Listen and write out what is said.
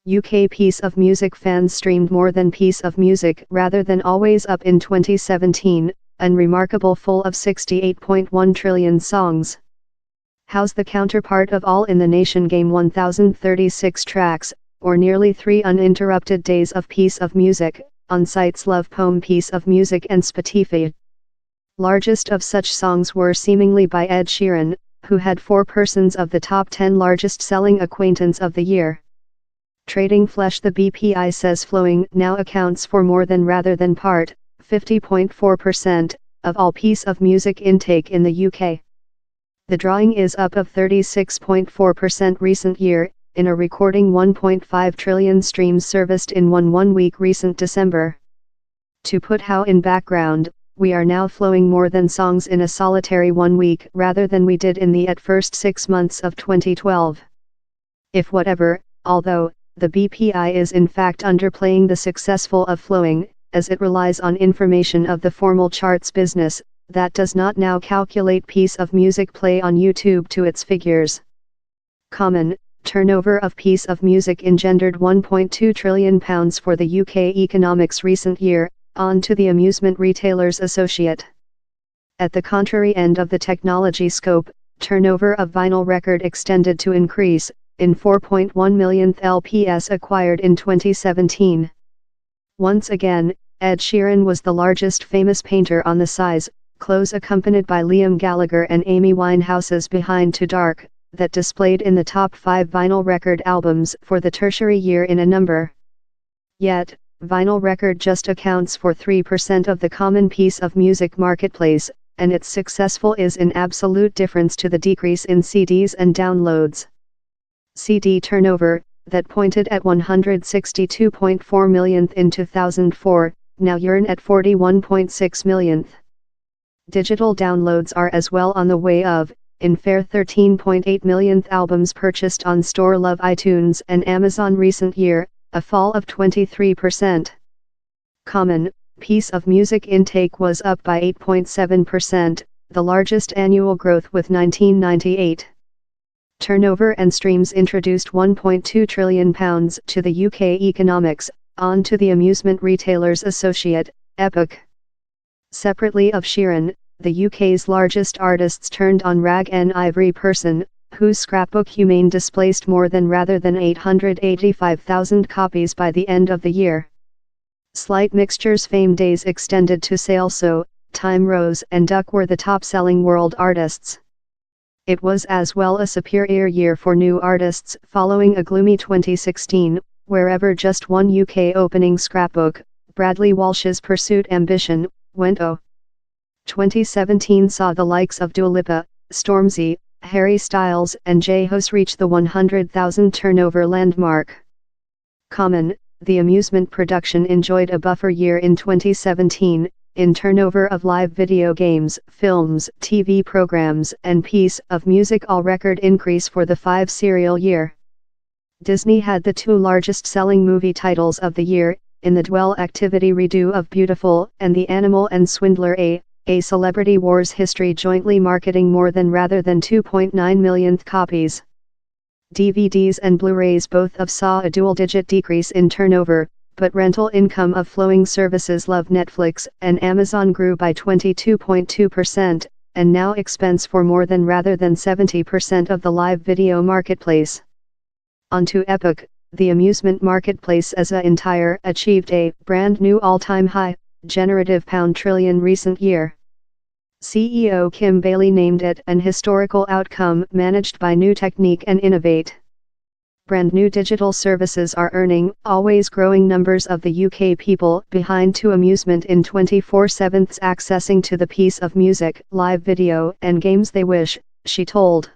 UK Piece of Music fans streamed more than Piece of Music rather than Always Up in 2017, an remarkable full of 68.1 trillion songs. How's the counterpart of All in the Nation game 1036 tracks, or nearly 3 uninterrupted days of Piece of Music, on sites Love Poem Piece of Music and Spotify. Largest of such songs were seemingly by Ed Sheeran, who had 4 persons of the top 10 largest selling acquaintance of the year. Trading Flesh. The BPI says flowing now accounts for more than rather than part, 50.4%, of all Piece of Music intake in the UK. The drawing is up of 36.4% recent year, in a recording 1.5 trillion streams serviced in one week recent December. To put how in background, we are now flowing more than songs in a solitary 1 week rather than we did in the at first 6 months of 2012. If whatever, although, the BPI is in fact underplaying the successful of flowing, as it relies on information of the formal charts business, that does not now calculate Piece of Music play on YouTube to its figures. Common turnover of Piece of Music engendered £1.2 trillion for the UK economics recent year, on to the Amusement Retailers Associate. At the contrary end of the technology scope, turnover of vinyl record extended to increase, in 4.1 millionth LPS acquired in 2017. Once again, Ed Sheeran was the largest famous painter on the size, close accompanied by Liam Gallagher and Amy Winehouse's Behind Too Dark, that displayed in the top 5 vinyl record albums for the tertiary year in a number. Yet, vinyl record just accounts for 3% of the common Piece of Music marketplace, and its successful is in absolute difference to the decrease in CDs and downloads. CD turnover, that pointed at 162.4 millionth in 2004, now yearn at 41.6 millionth. Digital downloads are as well on the way of, in fair 13.8 millionth albums purchased on Store Love iTunes and Amazon recent year, a fall of 23%. Common Piece of Music intake was up by 8.7%, the largest annual growth with 1998. Turnover and streams introduced £1.2 trillion to the UK economics, on to the Amusement Retailers Associate, Epoch. Separately of Sheeran, the UK's largest artists turned on Rag N Ivory Person, whose scrapbook Humane displaced more than rather than 885,000 copies by the end of the year. Slight Mixture's Fame Days extended to sale, so Time Rose and Duck were the top-selling world artists. It was as well a superior year for new artists following a gloomy 2016, wherever just one UK opening scrapbook, Bradley Walsh's Pursuit Ambition, went 2017 saw the likes of Dua Lipa, Stormzy, Harry Styles and J-Hos reach the 100,000 turnover landmark. Common, the amusement production enjoyed a buffer year in 2017, in turnover of live video games, films, TV programs and Piece of Music all record increase for the 5 serial year. Disney had the 2 largest selling movie titles of the year, in the Dwell Activity redo of Beautiful and The Animal and Swindler A Celebrity Wars history, jointly marketing more than rather than 2.9 millionth copies. DVDs and Blu-rays both of saw a dual-digit decrease in turnover, but rental income of flowing services Love, Netflix and Amazon grew by 22.2%, and now expense for more than rather than 70% of the live video marketplace. Onto Epoch, the amusement marketplace as a entire achieved a brand new all-time high, generative £1 trillion recent year. CEO Kim Bailey named it an historical outcome managed by new technique and innovate. Brand new digital services are earning always growing numbers of the UK people behind to amusement in 24/7 accessing to the Piece of Music, live video and games they wish, she told.